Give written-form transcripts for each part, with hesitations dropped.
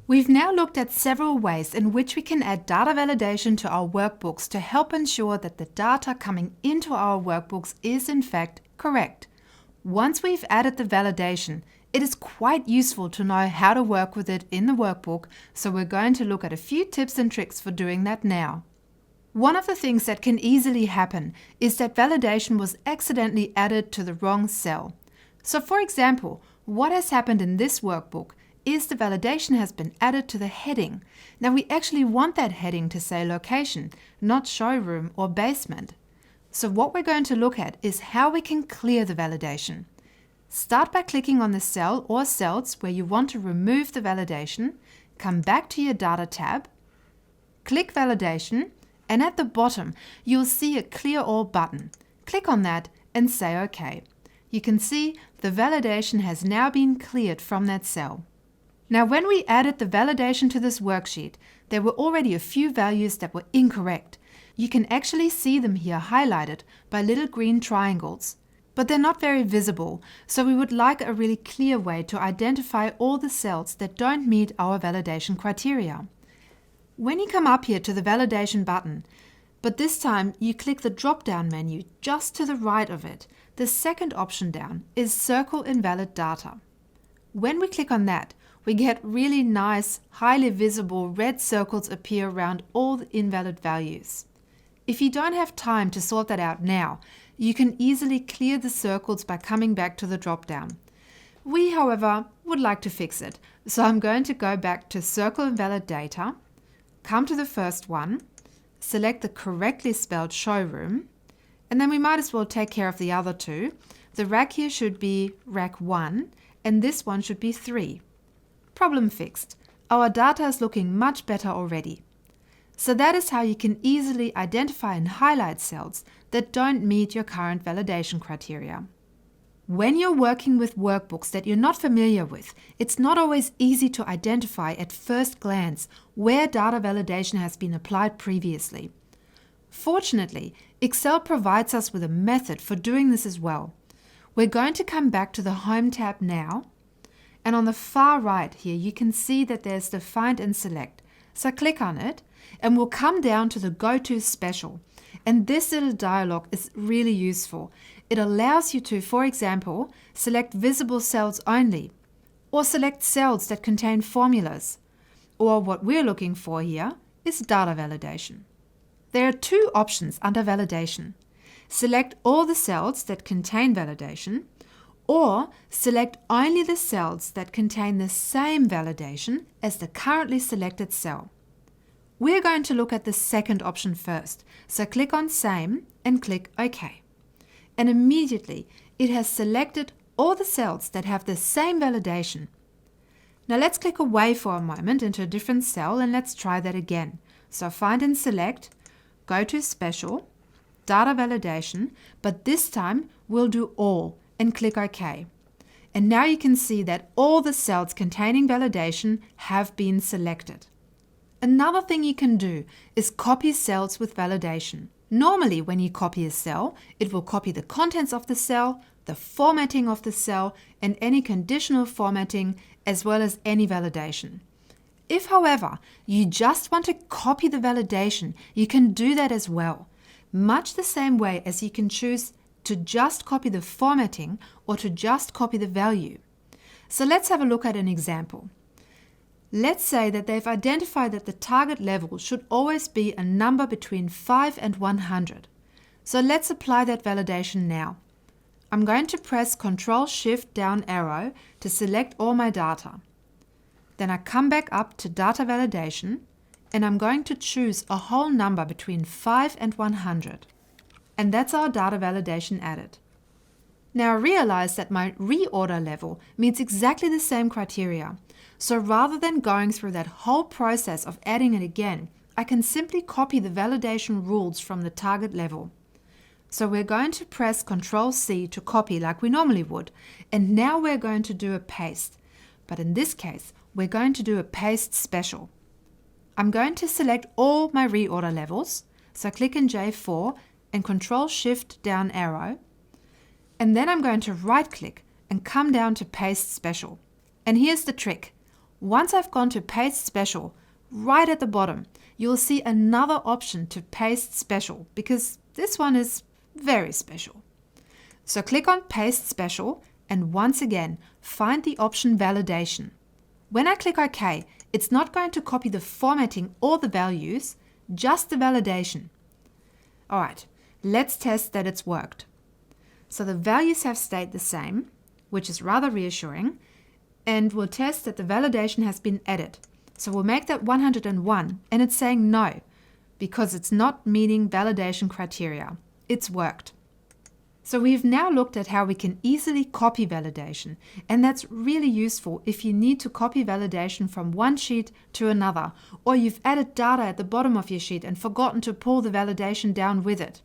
We've now looked at several ways in which we can add data validation to our workbooks to help ensure that the data coming into our workbooks is in fact correct. Once we've added the validation, it is quite useful to know how to work with it in the workbook, so we're going to look at a few tips and tricks for doing that now. One of the things that can easily happen is that validation was accidentally added to the wrong cell. So for example, what has happened in this workbook is the validation has been added to the heading. Now we actually want that heading to say location, not showroom or basement. So what we're going to look at is how we can clear the validation. Start by clicking on the cell or cells where you want to remove the validation, come back to your Data tab, click Validation, and at the bottom you'll see a Clear All button. Click on that and say OK. You can see the validation has now been cleared from that cell. Now when we added the validation to this worksheet, there were already a few values that were incorrect. You can actually see them here highlighted by little green triangles. But they're not very visible, so we would like a really clear way to identify all the cells that don't meet our validation criteria. When you come up here to the validation button, but this time you click the drop-down menu just to the right of it, the second option down is Circle Invalid Data. When we click on that, we get really nice, highly visible red circles appear around all the invalid values. If you don't have time to sort that out now, you can easily clear the circles by coming back to the drop-down. We, however, would like to fix it, so I'm going to go back to Circle Invalid Data, come to the first one, select the correctly spelled showroom, and then we might as well take care of the other two. The rack here should be rack 1, and this one should be 3. Problem fixed. Our data is looking much better already. So that is how you can easily identify and highlight cells that don't meet your current validation criteria. When you're working with workbooks that you're not familiar with, it's not always easy to identify at first glance where data validation has been applied previously. Fortunately, Excel provides us with a method for doing this as well. We're going to come back to the Home tab now, and on the far right here you can see that there's the Find and Select. So click on it and we'll come down to the Go To Special. And this little dialog is really useful. It allows you to, for example, select visible cells only, or select cells that contain formulas. Or what we're looking for here is data validation. There are two options under validation. Select all the cells that contain validation, or select only the cells that contain the same validation as the currently selected cell. We're going to look at the second option first, so click on Same and click OK. And immediately it has selected all the cells that have the same validation. Now let's click away for a moment into a different cell and let's try that again. So Find and Select, Go to Special, Data Validation, but this time we'll do All and click OK. And now you can see that all the cells containing validation have been selected. Another thing you can do is copy cells with validation. Normally when you copy a cell, it will copy the contents of the cell, the formatting of the cell, and any conditional formatting, as well as any validation. If, however, you just want to copy the validation, you can do that as well. Much the same way as you can choose to just copy the formatting or to just copy the value. So let's have a look at an example. Let's say that they've identified that the target level should always be a number between 5 and 100. So let's apply that validation now. I'm going to press Ctrl-Shift-Down arrow to select all my data. Then I come back up to Data Validation and I'm going to choose a whole number between 5 and 100. And that's our data validation added. Now I realize that my reorder level meets exactly the same criteria. So rather than going through that whole process of adding it again, I can simply copy the validation rules from the target level. So we're going to press Ctrl-C to copy like we normally would. And now we're going to do a paste. But in this case, we're going to do a paste special. I'm going to select all my reorder levels. So click in J4 and Ctrl-Shift-Down arrow. And then I'm going to right-click and come down to Paste Special. And here's the trick. Once I've gone to Paste Special, right at the bottom, you'll see another option to Paste Special because this one is very special. So click on Paste Special and once again, find the option Validation. When I click OK, it's not going to copy the formatting or the values, just the validation. All right, let's test that it's worked. So the values have stayed the same, which is rather reassuring, and we'll test that the validation has been added. So we'll make that 101, and it's saying no, because it's not meeting validation criteria. It's worked. So we've now looked at how we can easily copy validation, and that's really useful if you need to copy validation from one sheet to another, or you've added data at the bottom of your sheet and forgotten to pull the validation down with it.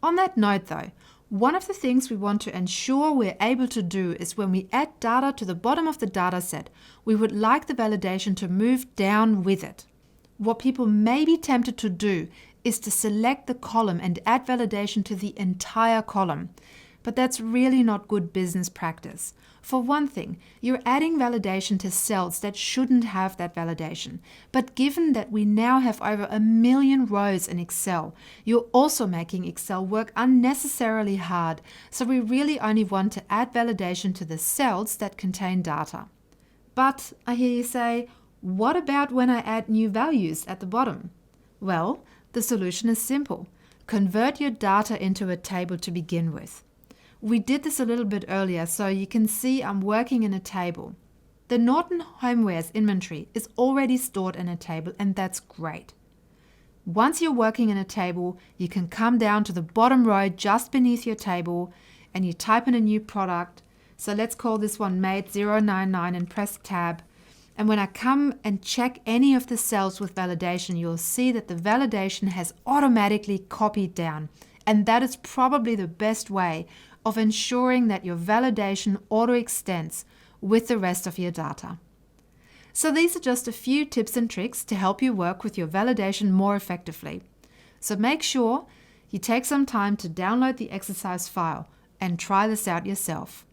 On that note though, one of the things we want to ensure we're able to do is when we add data to the bottom of the data set, we would like the validation to move down with it. What people may be tempted to do is to select the column and add validation to the entire column. But that's really not good business practice. For one thing, you're adding validation to cells that shouldn't have that validation. But given that we now have over 1 million rows in Excel, you're also making Excel work unnecessarily hard. So we really only want to add validation to the cells that contain data. But I hear you say, what about when I add new values at the bottom? Well, the solution is simple. Convert your data into a table to begin with. We did this a little bit earlier, so you can see I'm working in a table. The Norton Homewares inventory is already stored in a table, and that's great. Once you're working in a table, you can come down to the bottom row just beneath your table and you type in a new product. So let's call this one Made 099 and press Tab. And when I come and check any of the cells with validation, you'll see that the validation has automatically copied down. And that is probably the best way of ensuring that your validation auto-extends with the rest of your data. So these are just a few tips and tricks to help you work with your validation more effectively. So make sure you take some time to download the exercise file and try this out yourself.